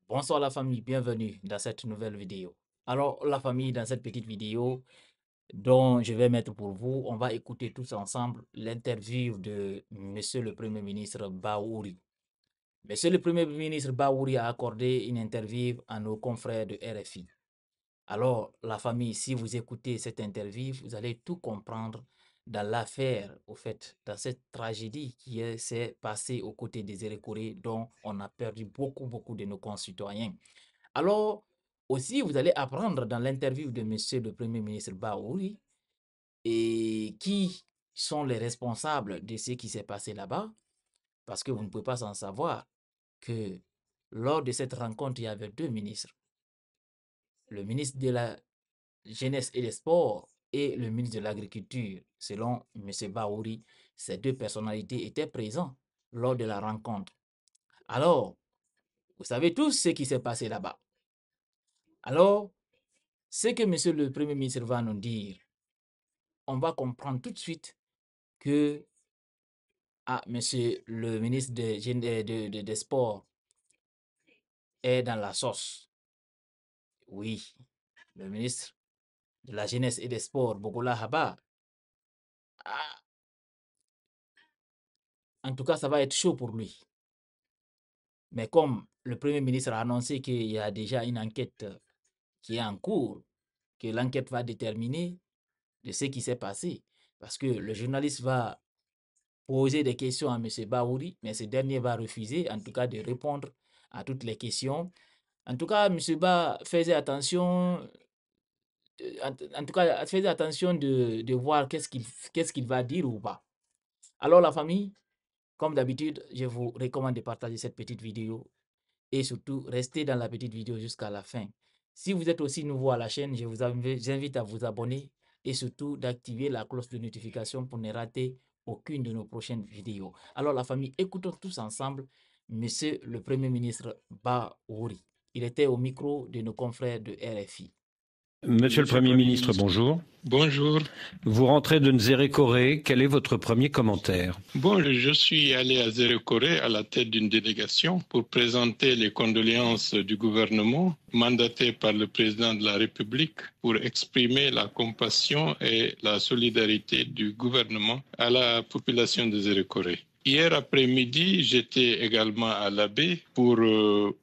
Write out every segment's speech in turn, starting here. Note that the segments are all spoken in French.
Bonsoir la famille, bienvenue dans cette nouvelle vidéo. Alors la famille, dans cette petite vidéo dont je vais mettre pour vous, on va écouter tous ensemble l'interview de Monsieur le Premier ministre Baouri. Monsieur le Premier ministre Baouri a accordé une interview à nos confrères de RFI. Alors la famille, si vous écoutez cette interview, vous allez tout comprendre dans l'affaire, au fait, dans cette tragédie qui s'est passée aux côtés des Érécourés dont on a perdu beaucoup de nos concitoyens. Alors, aussi, vous allez apprendre dans l'interview de Monsieur le Premier ministre Baouri et qui sont les responsables de ce qui s'est passé là-bas, parce que vous ne pouvez pas s'en savoir que lors de cette rencontre, il y avait deux ministres, le ministre de la Jeunesse et des Sports et le ministre de l'Agriculture. Selon Monsieur Baouri, ces deux personnalités étaient présentes lors de la rencontre. Alors, vous savez tous ce qui s'est passé là-bas. Alors, ce que Monsieur le Premier ministre va nous dire, on va comprendre tout de suite que Monsieur le ministre des Sports est dans la sauce. Oui, le ministre de la Jeunesse et des Sports, Bogola Haba. Ah, en tout cas, ça va être chaud pour lui. Mais comme le Premier ministre a annoncé qu'il y a déjà une enquête qui est en cours, que l'enquête va déterminer de ce qui s'est passé, parce que le journaliste va poser des questions à M. Baouri, mais ce dernier va refuser, en tout cas, de répondre à toutes les questions. En tout cas, M. Ba faisait attention, en tout cas, faisait attention de voir qu'est-ce qu'il va dire ou pas. Alors, la famille, comme d'habitude, je vous recommande de partager cette petite vidéo et surtout, restez dans la petite vidéo jusqu'à la fin. Si vous êtes aussi nouveau à la chaîne, j'invite à vous abonner et surtout d'activer la cloche de notification pour ne rater aucune de nos prochaines vidéos. Alors la famille, écoutons tous ensemble Monsieur le Premier ministre Baouri. Il était au micro de nos confrères de RFI. Monsieur le Premier ministre, bonjour. Bonjour. Vous rentrez de Nzérékoré. Quel est votre premier commentaire? Bon, je suis allé à Zérekoré à la tête d'une délégation pour présenter les condoléances du gouvernement mandaté par le président de la République pour exprimer la compassion et la solidarité du gouvernement à la population de Zérekoré. Hier après-midi, j'étais également à la baie pour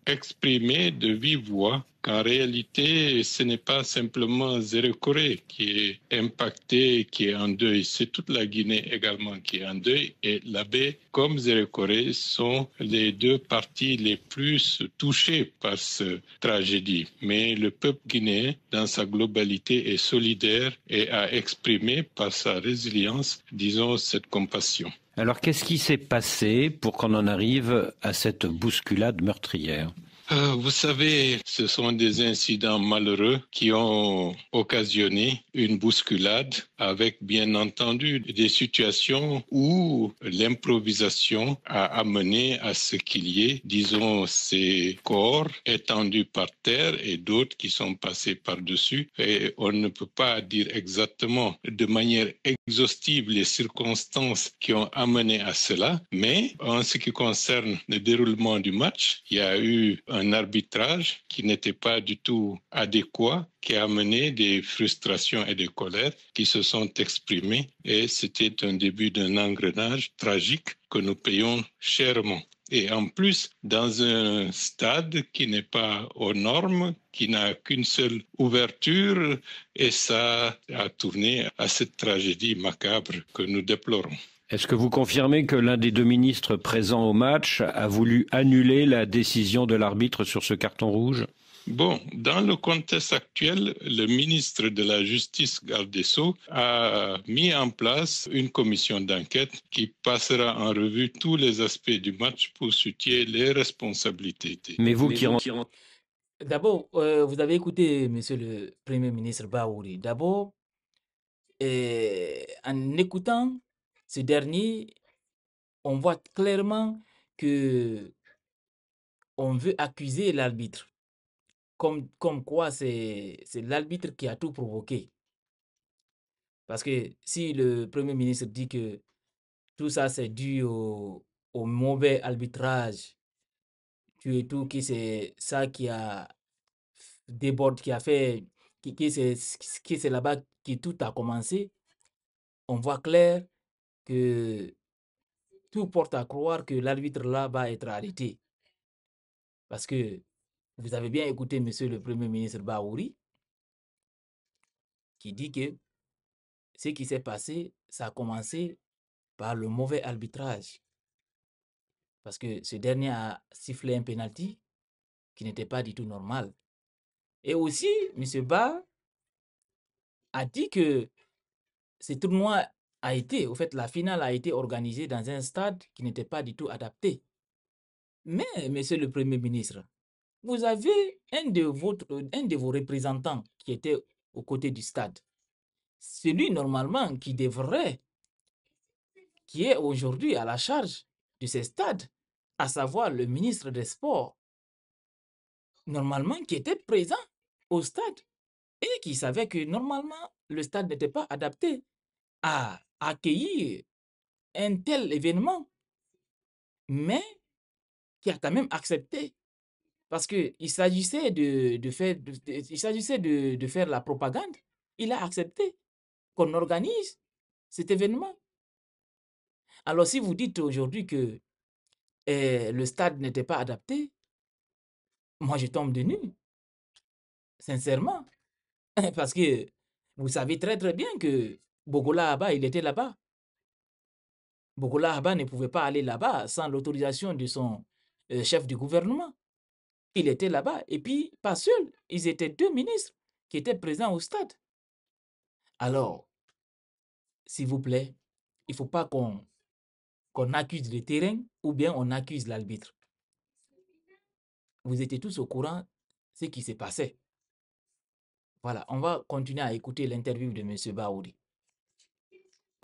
exprimer de vive voix qu'en réalité, ce n'est pas simplement Zérekoré qui est impacté, qui est en deuil, c'est toute la Guinée également qui est en deuil. Et la baie, comme Zérekoré, sont les deux parties les plus touchées par cette tragédie. Mais le peuple guinéen, dans sa globalité, est solidaire et a exprimé par sa résilience, disons, cette compassion. Alors, qu'est-ce qui s'est passé pour qu'on en arrive à cette bousculade meurtrière? Vous savez, ce sont des incidents malheureux qui ont occasionné une bousculade avec, bien entendu, des situations où l'improvisation a amené à ce qu'il y ait, disons, ces corps étendus par terre et d'autres qui sont passés par-dessus. Et on ne peut pas dire exactement de manière exhaustive les circonstances qui ont amené à cela, mais en ce qui concerne le déroulement du match, il y a eu un arbitrage qui n'était pas du tout adéquat, qui a amené des frustrations et des colères qui se sont exprimées, et c'était un début d'un engrenage tragique que nous payons chèrement. Et en plus, dans un stade qui n'est pas aux normes, qui n'a qu'une seule ouverture, et ça a tourné à cette tragédie macabre que nous déplorons. Est-ce que vous confirmez que l'un des deux ministres présents au match a voulu annuler la décision de l'arbitre sur ce carton rouge? Bon, dans le contexte actuel, le ministre de la Justice, garde des Sceaux, a mis en place une commission d'enquête qui passera en revue tous les aspects du match pour situer les responsabilités. Mais vous qui D'abord, vous avez écouté Monsieur le Premier ministre Baouri. D'abord, en écoutant ce dernier, on voit clairement que on veut accuser l'arbitre, comme quoi c'est l'arbitre qui a tout provoqué. Parce que si le Premier ministre dit que tout ça c'est dû au mauvais arbitrage tu et tout, que c'est ça qui a débordé, qui a fait, que c'est là-bas que tout a commencé, on voit clair que tout porte à croire que l'arbitre là va être arrêté. Parce que vous avez bien écouté monsieur le Premier ministre Baouri qui dit que ce qui s'est passé, ça a commencé par le mauvais arbitrage. Parce que ce dernier a sifflé un penalty qui n'était pas du tout normal. Et aussi, M. Ba a dit que ce tournoi a été, au fait, la finale a été organisée dans un stade qui n'était pas du tout adapté. Mais, monsieur le Premier ministre, vous avez un de vos représentants qui était aux côtés du stade. Celui, normalement, qui est aujourd'hui à la charge de ces stades, à savoir le ministre des Sports, normalement, qui était présent au stade et qui savait que, normalement, le stade n'était pas adapté à accueillir un tel événement, mais qui a quand même accepté parce qu'il s'agissait de faire la propagande. Il a accepté qu'on organise cet événement. Alors, si vous dites aujourd'hui que le stade n'était pas adapté, moi, je tombe de nu, sincèrement. Parce que vous savez très, très bien que Bogola Abba, il était là-bas. Bogola Abba ne pouvait pas aller là-bas sans l'autorisation de son chef du gouvernement. Il était là-bas. Et puis, pas seul, ils étaient 2 ministres qui étaient présents au stade. Alors, s'il vous plaît, il ne faut pas qu'on accuse le terrain ou bien on accuse l'arbitre. Vous étiez tous au courant de ce qui s'est passé. Voilà, on va continuer à écouter l'interview de M. Baouri.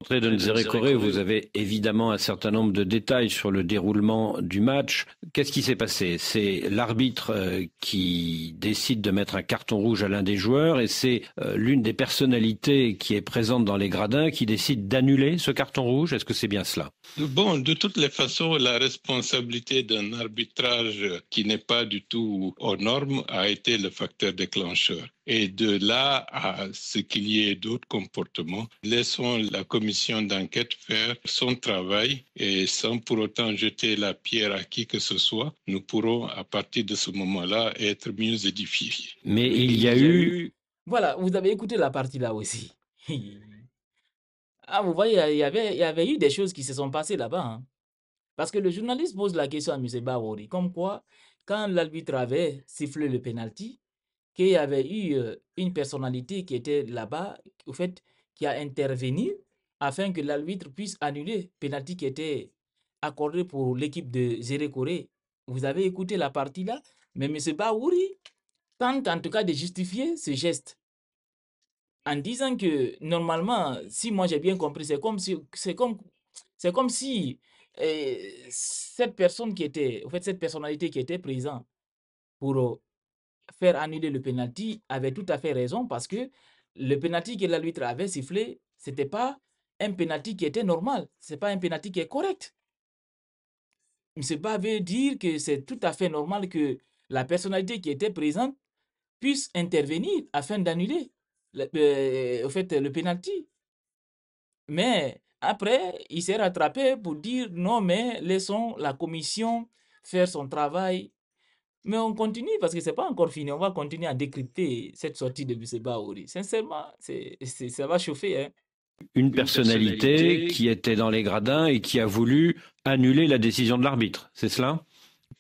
Entrée de Nzérékoré, vous avez évidemment un certain nombre de détails sur le déroulement du match. Qu'est-ce qui s'est passé? C'est l'arbitre qui décide de mettre un carton rouge à l'un des joueurs et c'est l'une des personnalités qui est présente dans les gradins qui décide d'annuler ce carton rouge. Est-ce que c'est bien cela? Bon, de toutes les façons, la responsabilité d'un arbitrage qui n'est pas du tout aux normes a été le facteur déclencheur. Et de là à ce qu'il y ait d'autres comportements, laissons la commission d'enquête faire son travail et sans pour autant jeter la pierre à qui que ce soit, nous pourrons à partir de ce moment-là être mieux édifiés. Mais il y a eu... Voilà, vous avez écouté la partie là aussi. Ah, vous voyez, il y avait eu des choses qui se sont passées là-bas. Hein. Parce que le journaliste pose la question à M. Baouri, comme quoi, quand l'arbitre avait sifflé le penalty, qu'il y avait eu une personnalité qui était là-bas, au fait, qui a intervenu afin que l'arbitre puisse annuler le penalty qui était accordé pour l'équipe de Nzérékoré. Vous avez écouté la partie là, mais M. Baouri tente en tout cas de justifier ce geste en disant que normalement, si moi j'ai bien compris, c'est comme si cette personne qui était, en fait, cette personnalité qui était présente pour faire annuler le penalty avait tout à fait raison parce que le penalty que l'arbitre avait sifflé, c'était pas un penalty qui était normal, c'est pas un penalty qui est correct. M. Ba veut dire que c'est tout à fait normal que la personnalité qui était présente puisse intervenir afin d'annuler le penalty. Mais après, il s'est rattrapé pour dire non, mais laissons la commission faire son travail. Mais on continue parce que ce n'est pas encore fini. On va continuer à décrypter cette sortie de M. Baouri. Sincèrement, ça va chauffer. Hein. Une personnalité qui était dans les gradins et qui a voulu annuler la décision de l'arbitre, c'est cela?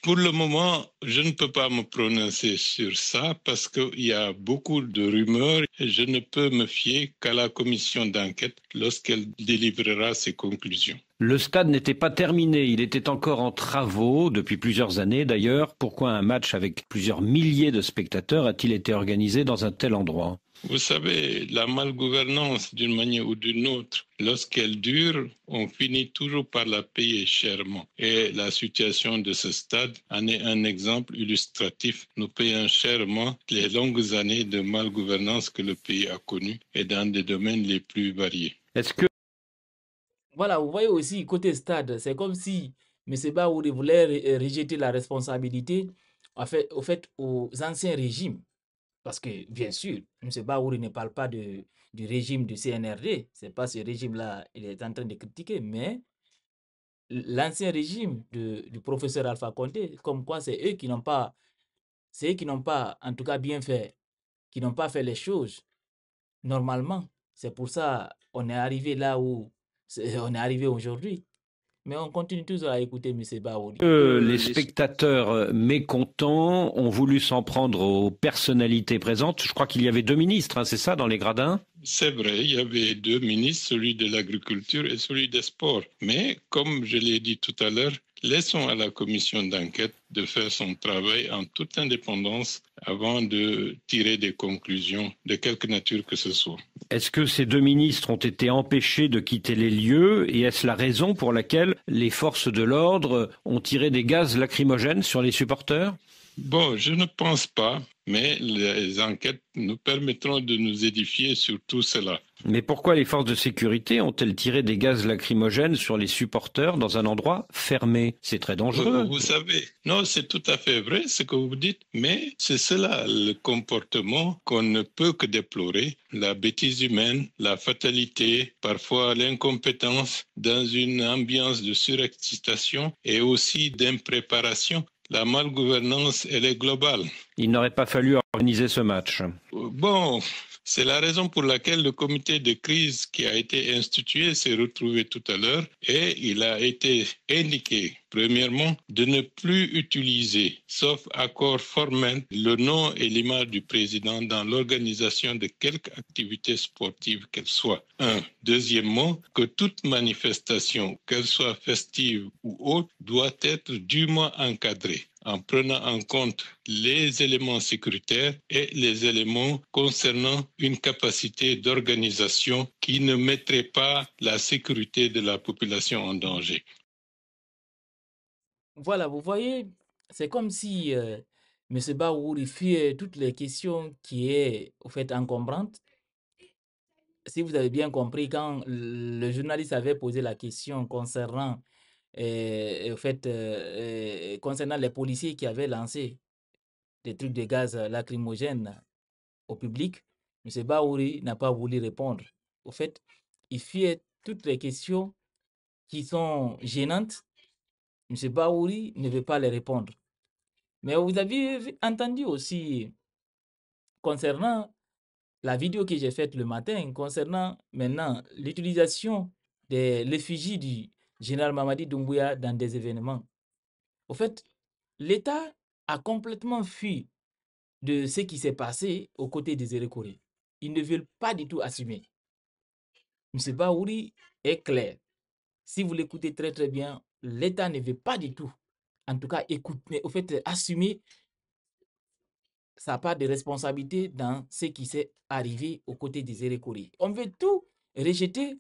Pour le moment, je ne peux pas me prononcer sur ça parce qu'il y a beaucoup de rumeurs et je ne peux me fier qu'à la commission d'enquête lorsqu'elle délivrera ses conclusions. Le stade n'était pas terminé, il était encore en travaux depuis plusieurs années d'ailleurs. Pourquoi un match avec plusieurs milliers de spectateurs a-t-il été organisé dans un tel endroit? Vous savez, la malgouvernance, d'une manière ou d'une autre, lorsqu'elle dure, on finit toujours par la payer chèrement. Et la situation de ce stade en est un exemple illustratif. Nous payons chèrement les longues années de malgouvernance que le pays a connues et dans des domaines les plus variés. Est-ce que... Voilà, vous voyez aussi, côté stade, c'est comme si M. Bahouri voulait rejeter la responsabilité au fait aux anciens régimes. Parce que, bien sûr, M. Bahouri ne parle pas du régime du CNRD. Ce n'est pas ce régime-là qu'il est en train de critiquer, mais l'ancien régime du professeur Alpha Condé, comme quoi c'est eux qui n'ont pas, en tout cas bien fait, qui n'ont pas fait les choses normalement. C'est pour ça qu'on est arrivé là où on est arrivé aujourd'hui. Mais on continue toujours à écouter M. Bahouri. Les spectateurs mécontents ont voulu s'en prendre aux personnalités présentes. Je crois qu'il y avait 2 ministres, hein, c'est ça, dans les gradins? C'est vrai, il y avait 2 ministres, celui de l'Agriculture et celui des Sports. Mais comme je l'ai dit tout à l'heure, laissons à la commission d'enquête de faire son travail en toute indépendance avant de tirer des conclusions de quelque nature que ce soit. Est-ce que ces 2 ministres ont été empêchés de quitter les lieux et est-ce la raison pour laquelle les forces de l'ordre ont tiré des gaz lacrymogènes sur les supporters? Bon, je ne pense pas, mais les enquêtes nous permettront de nous édifier sur tout cela. Mais pourquoi les forces de sécurité ont-elles tiré des gaz lacrymogènes sur les supporters dans un endroit fermé? C'est très dangereux. Vous savez, non, c'est tout à fait vrai ce que vous dites, mais c'est cela le comportement qu'on ne peut que déplorer. La bêtise humaine, la fatalité, parfois l'incompétence dans une ambiance de surexcitation et aussi d'impréparation. La malgouvernance, elle est globale. Il n'aurait pas fallu organiser ce match. Bon, c'est la raison pour laquelle le comité de crise qui a été institué s'est retrouvé tout à l'heure et il a été indiqué, premièrement, de ne plus utiliser, sauf accord formel, le nom et l'image du président dans l'organisation de quelque activité sportive qu'elle soit. Deuxièmement, que toute manifestation, qu'elle soit festive ou autre, doit être dûment encadrée en prenant en compte les éléments sécuritaires et les éléments concernant une capacité d'organisation qui ne mettrait pas la sécurité de la population en danger. Voilà, vous voyez, c'est comme si M. Bahouri fuyait toutes les questions qui est au fait encombrantes. Si vous avez bien compris, quand le journaliste avait posé la question concernant concernant les policiers qui avaient lancé des trucs de gaz lacrymogènes au public, M. Bahouri n'a pas voulu répondre. Au fait, il fuyait toutes les questions qui sont gênantes. M. Bahouri ne veut pas les répondre. Mais vous avez entendu aussi concernant la vidéo que j'ai faite le matin, concernant maintenant l'utilisation de l'effigie du général Mamadi Doumbouya dans des événements. Au fait, l'État a complètement fui de ce qui s'est passé aux côtés des Érékorés. Ils ne veulent pas du tout assumer. M. Bahouri est clair. Si vous l'écoutez très très bien, l'État ne veut pas du tout, en tout cas, écouter, au fait, assumer sa part de responsabilité dans ce qui s'est arrivé aux côtés des Érékorés. On veut tout rejeter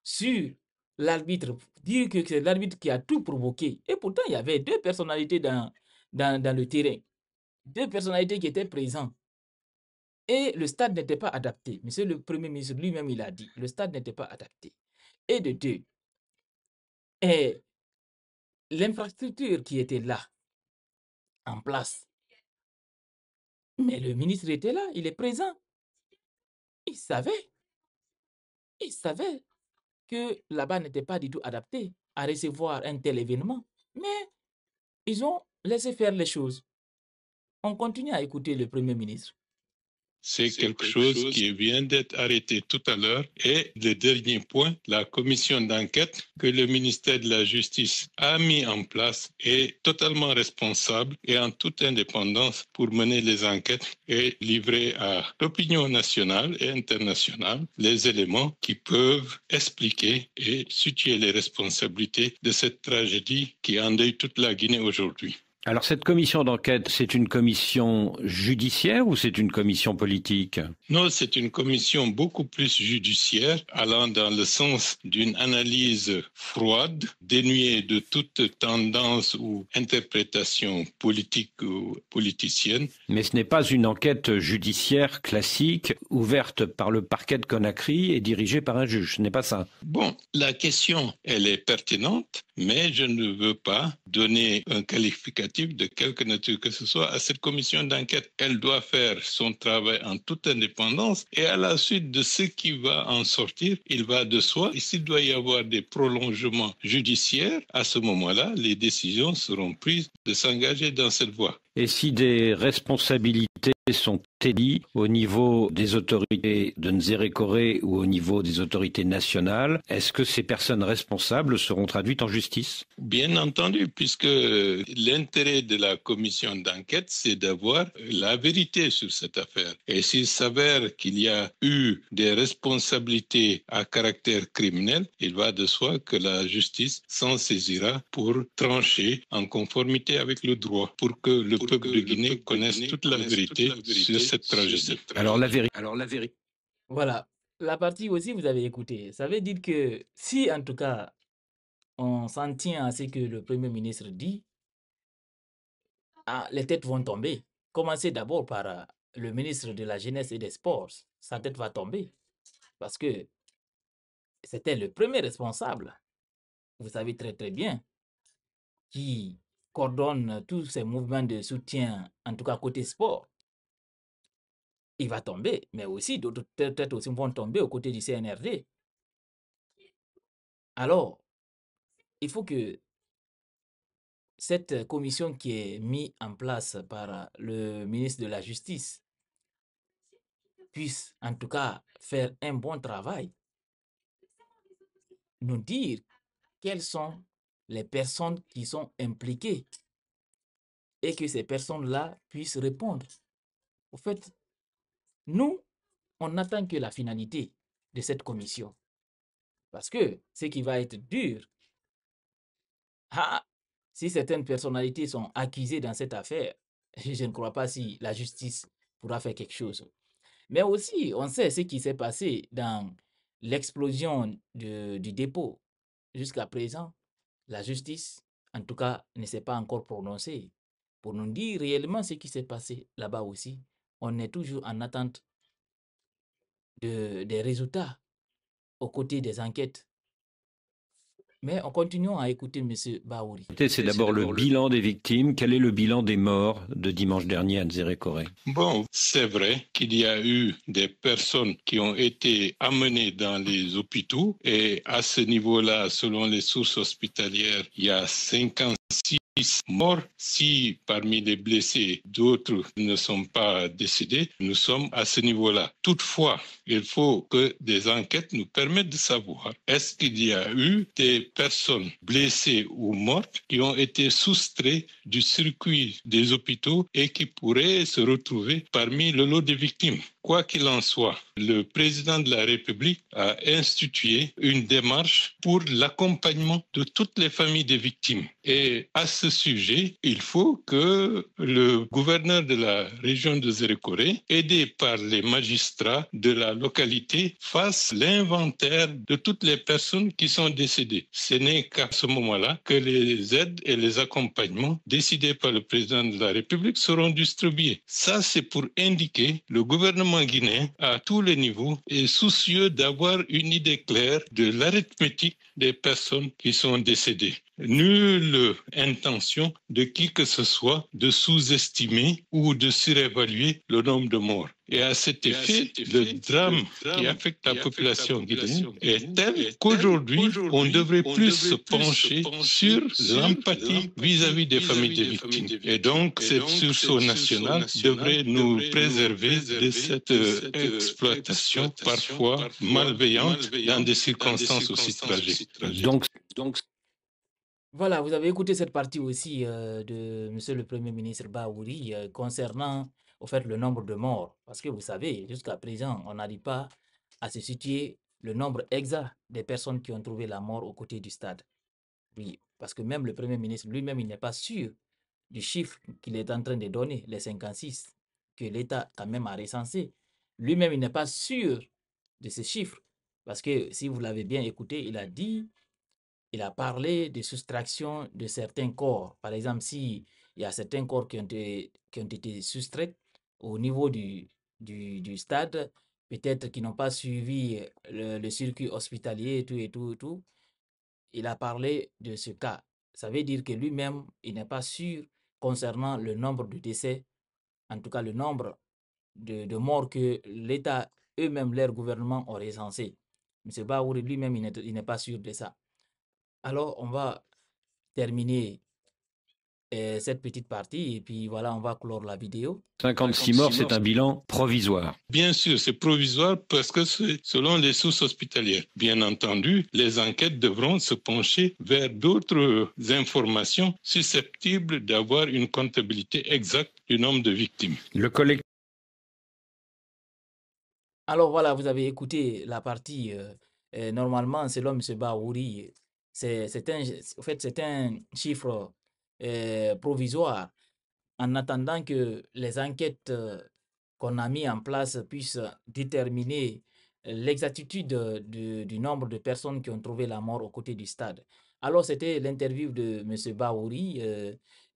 sur l'arbitre, dire que c'est l'arbitre qui a tout provoqué. Et pourtant, il y avait 2 personnalités dans le terrain, 2 personnalités qui étaient présentes. Et le stade n'était pas adapté. Monsieur le Premier ministre lui-même, il a dit, le stade n'était pas adapté. Et de 2, et l'infrastructure qui était là, en place, mais le ministre était là, il est présent. Il savait que là-bas n'était pas du tout adapté à recevoir un tel événement. Mais ils ont laissé faire les choses. On continue à écouter le Premier ministre. C'est quelque chose qui vient d'être arrêté tout à l'heure. Et le dernier point, la commission d'enquête que le ministère de la Justice a mis en place est totalement responsable et en toute indépendance pour mener les enquêtes et livrer à l'opinion nationale et internationale les éléments qui peuvent expliquer et situer les responsabilités de cette tragédie qui endeuille toute la Guinée aujourd'hui. Alors cette commission d'enquête, c'est une commission judiciaire ou c'est une commission politique? Non, c'est une commission beaucoup plus judiciaire, allant dans le sens d'une analyse froide, dénuée de toute tendance ou interprétation politique ou politicienne. Mais ce n'est pas une enquête judiciaire classique, ouverte par le parquet de Conakry et dirigée par un juge. Ce n'est pas ça. Bon, la question, elle est pertinente, mais je ne veux pas donner un qualificatif de quelque nature que ce soit à cette commission d'enquête. Elle doit faire son travail en toute indépendance et à la suite de ce qui va en sortir, il va de soi. Et s'il doit y avoir des prolongements judiciaires, à ce moment-là, les décisions seront prises de s'engager dans cette voie. Et si des responsabilités sont établies au niveau des autorités de Nzérékoré ou au niveau des autorités nationales, est-ce que ces personnes responsables seront traduites en justice? Bien entendu, puisque l'intérêt de la commission d'enquête, c'est d'avoir la vérité sur cette affaire. Et s'il s'avère qu'il y a eu des responsabilités à caractère criminel, il va de soi que la justice s'en saisira pour trancher en conformité avec le droit, pour que le peuple de Guinée connaisse toute la vérité sur cette tragédie. Alors la vérité. Voilà. La partie aussi, vous avez écouté. Ça veut dire que si, en tout cas, on s'en tient à ce que le Premier ministre dit, les têtes vont tomber. Commencez d'abord par le ministre de la Jeunesse et des Sports. Sa tête va tomber. Parce que c'était le premier responsable, vous savez très très bien, qui coordonne tous ces mouvements de soutien, en tout cas côté sport. Il va tomber, mais aussi d'autres têtes aussi vont tomber aux côtés du CNRD. Alors, il faut que cette commission qui est mise en place par le ministre de la Justice puisse en tout cas faire un bon travail, nous dire quelles sont les personnes qui sont impliquées et que ces personnes-là puissent répondre. Au fait, nous, on n'attend que la finalité de cette commission. Parce que ce qui va être dur, si certaines personnalités sont accusées dans cette affaire, je ne crois pas si la justice pourra faire quelque chose. Mais aussi, on sait ce qui s'est passé dans l'explosion du dépôt. Jusqu'à présent, la justice, en tout cas, ne s'est pas encore prononcée pour nous dire réellement ce qui s'est passé là-bas aussi. On est toujours en attente des résultats aux côtés des enquêtes. Mais on continue à écouter M. Baouri. C'est d'abord le bilan des victimes. Quel est le bilan des morts de dimanche dernier à Nzérékoré? Bon, c'est vrai qu'il y a eu des personnes qui ont été amenées dans les hôpitaux et à ce niveau-là, selon les sources hospitalières, il y a 56 morts. Si parmi les blessés, d'autres ne sont pas décédés, nous sommes à ce niveau-là. Toutefois, il faut que des enquêtes nous permettent de savoir est-ce qu'il y a eu des personnes blessées ou mortes qui ont été soustraites du circuit des hôpitaux et qui pourraient se retrouver parmi le lot des victimes. Quoi qu'il en soit, le président de la République a institué une démarche pour l'accompagnement de toutes les familles des victimes. Et à ce sujet, il faut que le gouverneur de la région de Nzérékoré, aidé par les magistrats de la localité, fasse l'inventaire de toutes les personnes qui sont décédées. Ce n'est qu'à ce moment-là que les aides et les accompagnements décidés par le président de la République seront distribués. Ça, c'est pour indiquer le gouvernement guinéen à tous les niveaux est soucieux d'avoir une idée claire de l'arithmétique des personnes qui sont décédées. Nulle intention de qui que ce soit de sous-estimer ou de surévaluer le nombre de morts. Et à cet effet, le drame qui affecte la population guinéenne est tel qu'aujourd'hui, on devrait plus se pencher sur l'empathie vis-à-vis des familles des victimes. Et donc, cette sursaut nationale devrait nous préserver de cette exploitation parfois malveillante dans des circonstances aussi tragiques. Donc, Voilà, vous avez écouté cette partie aussi de M. le Premier ministre Baouri concernant au fait, le nombre de morts. Parce que vous savez, jusqu'à présent, on n'arrive pas à se situer le nombre exact des personnes qui ont trouvé la mort aux côtés du stade. Oui, parce que même le Premier ministre lui-même, il n'est pas sûr du chiffre qu'il est en train de donner, les 56, que l'État quand même a recensé. Lui-même, il n'est pas sûr de ces chiffres. Parce que si vous l'avez bien écouté, il a parlé de soustraction de certains corps. Par exemple, s'il y a certains corps qui ont été soustraits au niveau du stade, peut-être qui n'ont pas suivi le circuit hospitalier et tout, il a parlé de ce cas. Ça veut dire que lui-même, il n'est pas sûr concernant le nombre de décès, en tout cas le nombre de morts que l'État, eux-mêmes, leur gouvernement ont recensé. M. Baouri lui-même, il n'est pas sûr de ça. Alors, on va terminer cette petite partie et puis voilà, on va clore la vidéo. 56 morts, c'est un bilan provisoire. Bien sûr, c'est provisoire parce que c'est selon les sources hospitalières. Bien entendu, les enquêtes devront se pencher vers d'autres informations susceptibles d'avoir une comptabilité exacte du nombre de victimes. Le collectif. Alors voilà, vous avez écouté la partie. Normalement, selon M. Baouri, en fait, c'est un chiffre provisoire en attendant que les enquêtes qu'on a mis en place puissent déterminer l'exactitude du nombre de personnes qui ont trouvé la mort aux côtés du stade. Alors, c'était l'interview de M. Baouri,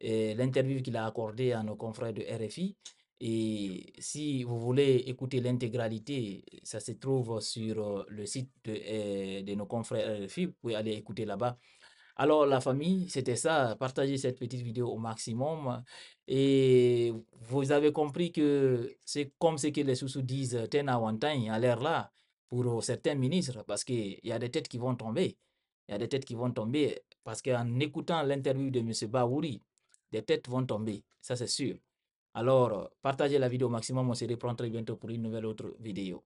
l'interview qu'il a accordée à nos confrères de RFI. Et si vous voulez écouter l'intégralité, ça se trouve sur le site de nos confrères RFI. Vous pouvez aller écouter là-bas. Alors, la famille, c'était ça, partagez cette petite vidéo au maximum. Et vous avez compris que c'est comme ce que les sous disent, Tena Wantain à l'air là, pour certains ministres, parce qu'il y a des têtes qui vont tomber. Il y a des têtes qui vont tomber, parce qu'en écoutant l'interview de M. Baouri, des têtes vont tomber, ça c'est sûr. Alors, partagez la vidéo au maximum, on se reprend très bientôt pour une nouvelle autre vidéo.